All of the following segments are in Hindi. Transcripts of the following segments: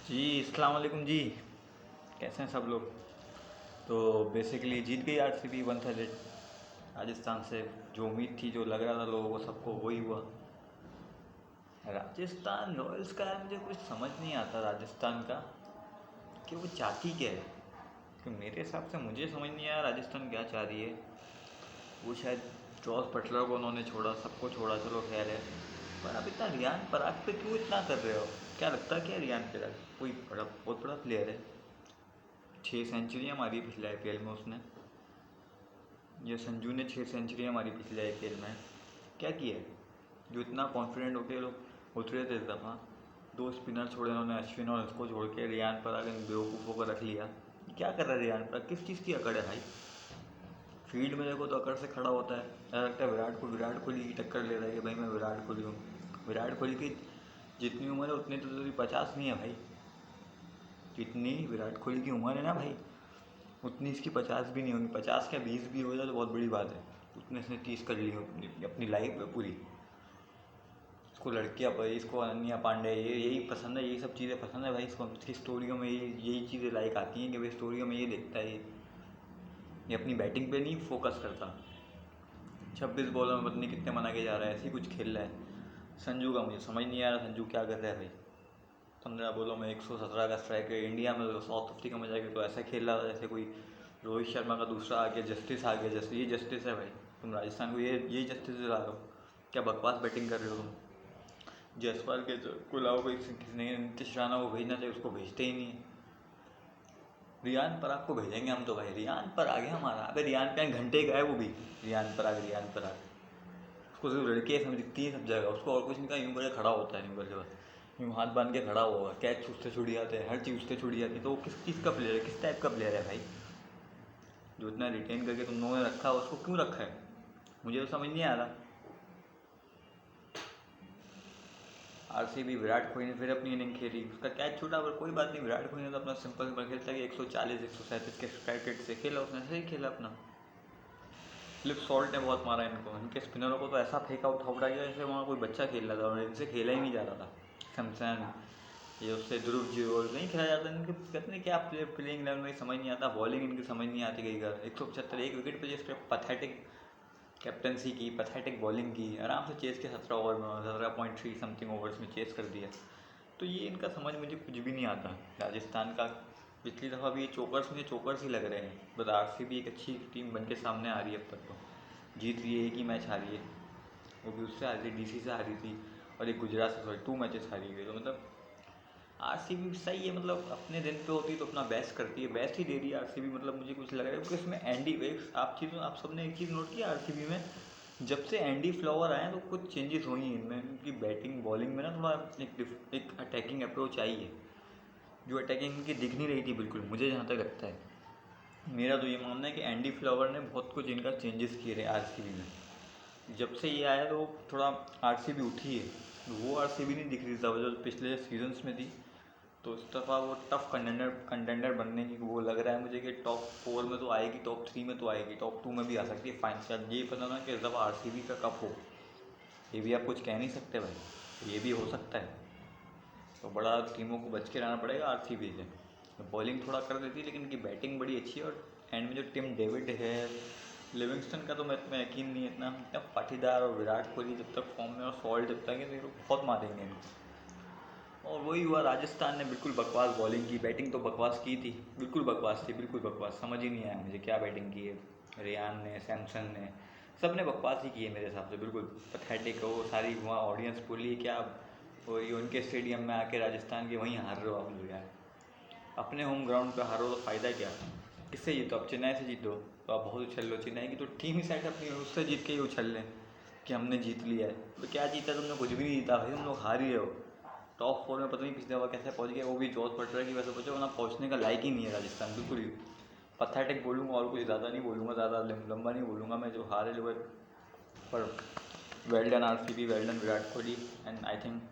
जी अस्सलाम वालेकुम जी। कैसे हैं सब लोग। तो बेसिकली जीत गई आरसीबी 1 राजस्थान से। जो उम्मीद थी, जो लग रहा था लोगों को, सबको वही हुआ। राजस्थान रॉयल्स का है, मुझे कुछ समझ नहीं आता राजस्थान का कि वो चाहती क्या है। कि मेरे हिसाब से मुझे समझ नहीं आया राजस्थान क्या चाह रही है। वो शायद जॉस बटलर को उन्होंने छोड़ा, सबको छोड़ा, चलो खैर है। पर अब इतना रियान पराग पे क्यों इतना कर रहे हो। क्या लगता है क्या रियान पराग कोई बड़ा बहुत बड़ा प्लेयर है। 6 सेंचुरियाँ मारी पिछले आईपीएल में उसने। ये संजू ने 6 सेंचुरियाँ मारी पिछले आईपीएल में। क्या किया है जो इतना कॉन्फिडेंट होकर लोग उतरे थे इस दफ़ा। 2 स्पिनर छोड़े उन्होंने, अश्विन और इसको छोड़ के रियान पराग इन बेवकूफ़ों को रख लिया। क्या कर रहा है रियान पराग, किस चीज़ की अकड़ है भाई। फील्ड में देखो तो अकड़ से खड़ा होता है। ऐसा लगता है विराट कोहली की टक्कर ले रहा है कि भाई मैं विराट कोहली हूँ। विराट कोहली की जितनी उम्र है उतनी तो तेरी 50 नहीं है भाई। जितनी विराट कोहली की उम्र है ना भाई, उतनी इसकी 50 भी नहीं होगी। 50 क्या 20 भी हो जाए तो बहुत बड़ी बात है। उतने इसने 30 कर ली हो अपनी लाइफ में पूरी। इसको लड़कियाँ भाई, इसको अनन्या पांडे ये यही पसंद है, यही सब चीज़ें पसंद है भाई इसको। इसकी स्टोरियों में यही चीज़ें लाइक आती हैं कि भाई स्टोरियों में ये देखता है। ये अपनी बैटिंग पे नहीं फोकस करता। 26 बॉलों में पता नहीं कितने मना के जा रहा है, ऐसे ही कुछ खेल रहा है। संजू का मुझे समझ नहीं आ रहा, संजू क्या कर रहा है भाई। 15 बॉलों में 117 का स्ट्राइक है। इंडिया में तो साउथ अफ्रीका में जाके तो ऐसा खेल रहा था जैसे कोई रोहित शर्मा का दूसरा आ गया, जस्टिस आ गया। जैसे ये जस्टिस है भाई, तुम राजस्थान को ये जस्टिस दिला रहे हो। क्या बकवास बैटिंग कर रहे हो तुम। जयसवाल के को अलावा कोई किसी नीतीश राणा को भेजना चाहिए, उसको भेजते ही नहीं। रियान पराग को भेजेंगे हम तो भाई। रियान पराग है हमारा। अबे रियान पराग घंटे का है वो भी। रियान पराग उसको सिर्फ लड़के समझ दिखती है सब जगह। उसको और कुछ नहीं कहा, यूँ करके खड़ा होता है, यूँ करके यूँ हाथ बांध के खड़ा होगा। कैच उससे छुड़ी जाते हैं, हर चीज़ उससे छुड़ी जाती है। तो वो किस चीज़ का प्लेयर है, किस टाइप का प्लेयर है भाई। जो इतना रिटेन करके तुम लोगों ने रखा है, उसको क्यों रखा है मुझे तो समझ नहीं आ रहा। आरसीबी विराट कोहली ने फिर अपनी इनिंग खेली, उसका कैच छूटा पर कोई बात नहीं। विराट कोहली ने तो अपना सिंपल खेलता कि 140 137 के स्ट्राइक रेट से खेला, उसने सही खेला अपना। फ्लिप सॉल्ट ने बहुत मारा इनको। इनके स्पिनरों को तो ऐसा फेंका उठा गया जैसे वहाँ कोई बच्चा खेल रहा था और इनसे खेला ही नहीं जा रहा था। सैमसन ये उससे ध्रुव जी और नहीं खेला जाता। इनके कहते नहीं क्या प्लेइंग लेवल में समझ नहीं आता। बॉलिंग इनकी समझ नहीं आती कई बार। 175 एक विकेट पे जिसके पथेटिक कैप्टनसी की, पथेटिक बॉलिंग की, आराम से चेस के 17 ओवर में 17.3 समथिंग ओवर्स में चेस कर दिया। तो ये इनका समझ मुझे कुछ भी नहीं आता राजस्थान का। पिछली दफ़ा भी ये चोकर्स मुझे चोकर्स ही लग रहे हैं। बस आरसीबी एक अच्छी टीम बन के सामने आ रही है। अब तक तो जीत रही है, एक ही मैच हारी है, वो भी उससे हारी थी, डीसी से हारी थी। और एक गुजरात से, सॉरी 2 मैचेस हारी हुई। तो मतलब आरसीबी सही है, मतलब अपने दिन पे होती है तो अपना बेस्ट करती है, बेस्ट ही दे रही है आरसीबी। मतलब मुझे कुछ लग रहा है क्योंकि इसमें एंडी वेक्स आप सब ने एक चीज़ नोट की आरसीबी में, जब से एंडी फ्लावर आए तो कुछ चेंजेस हुई हैं इनमें। उनकी बैटिंग बॉलिंग में ना थोड़ा एक अटैकिंग अप्रोच आई है, जो अटैकिंग इनकी दिख नहीं रही थी बिल्कुल, मुझे जहाँ तक लगता है। मेरा तो ये मानना है कि एंडी फ्लावर ने बहुत कुछ इनका चेंजेस किए रहे आरसीबी में। जब से ये आया तो थोड़ा आरसीबी उठी है। वो आरसीबी नहीं दिख रही था जो पिछले सीजन्स में थी। तो इस दफ़ा वो टफ कंटेंडर बनने की वो लग रहा है मुझे कि टॉप 4 में तो आएगी, टॉप 3 में तो आएगी, टॉप 2 में भी आ सकती है फाइनल। शायद ये पता ना कि इस दफ़ा आरसीबी का कप हो। ये भी आप कुछ कह नहीं सकते भाई, ये भी हो सकता है। तो बड़ा टीमों को बच के रहना पड़ेगा आरसीबी से। बॉलिंग थोड़ा कर देती है लेकिन इनकी बैटिंग बड़ी अच्छी है। और एंड में जो टिम डेविड है, लिविंगस्टन का तो मैं इतना यकीन नहीं है इतना। जब पाटीदार और विराट कोहली जब तक फॉर्म में और सॉल्ट जब तक है तो ये लोग बहुत मारेंगे इनको। और वही हुआ, राजस्थान ने बिल्कुल बकवास बॉलिंग की, बैटिंग तो बकवास की थी, बिल्कुल बकवास थी, बिल्कुल बकवास। समझ ही नहीं आया मुझे क्या बैटिंग की है। रेयान ने, सैमसन ने, सब ने बकवास ही की है मेरे हिसाब से, बिल्कुल पथेटिक। वो सारी वहाँ ऑडियंस बोली क्या, वही उनके स्टेडियम में आके राजस्थान के वहीं हार रहे हो आप लोग यार। अपने होम ग्राउंड पे हारो तो फ़ायदा क्या। किससे जीतो, अब चेन्नई से जीतो तो आप बहुत उछल लो। चेन्नई की तो टीम ही सेट अपनी उससे जीत के ही उछल लें कि हमने जीत लिया है। तो क्या जीता तुमने, कुछ भी नहीं जीता भाई, तुम लोग हार ही रहे हो। टॉप 4 में पता नहीं पिछले बार कैसे पहुंच गया, वो भी जॉस बटलर की वजह से पहुंचे, वरना पहुंचने का लायक ही नहीं है राजस्थान बिल्कुल ही। पथेटिक बोलूँगा और कुछ ज़्यादा नहीं बोलूँगा, ज़्यादा लंबा नहीं बोलूँगा मैं। जो हारे लोग पर well done RCB, well done Virat Kohli. And I think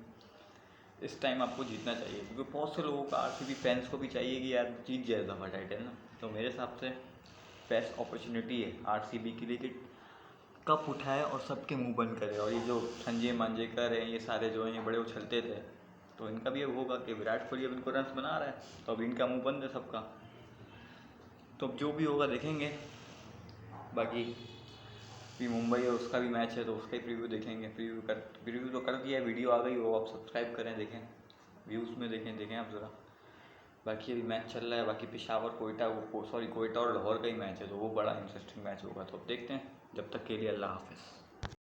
इस टाइम आपको जीतना चाहिए क्योंकि बहुत से लोगों का, आरसीबी फैंस को भी चाहिए कि यार जीत जाए दफा टाइटल ना। तो मेरे हिसाब से बेस्ट अपॉर्चुनिटी है आरसीबी के लिए कि कप उठाए और सबके मुंह बंद करे। और ये जो संजय मांजरेकर हैं, ये सारे जो हैं ये बड़े उछलते थे तो इनका भी अब होगा कि विराट कोहली अब इनको रन्स बना रहा है, तो अब इनका मुंह बंद है सबका। तो अब जो भी होगा देखेंगे। बाकी भी मुंबई और उसका भी मैच है, तो उसका ही प्रीव्यू देखेंगे। प्रीव्यू तो कर दिया है, वीडियो आ गई हो, आप सब्सक्राइब करें, देखें, व्यूज़ में देखें आप ज़रा। बाकी अभी मैच चल रहा है। बाकी पेशावर कोयटा, कोयटा और लाहौर का ही मैच है, तो वो बड़ा इंटरेस्टिंग मैच होगा, तो अब देखते हैं। जब तक के लिए अल्लाह हाफिज़।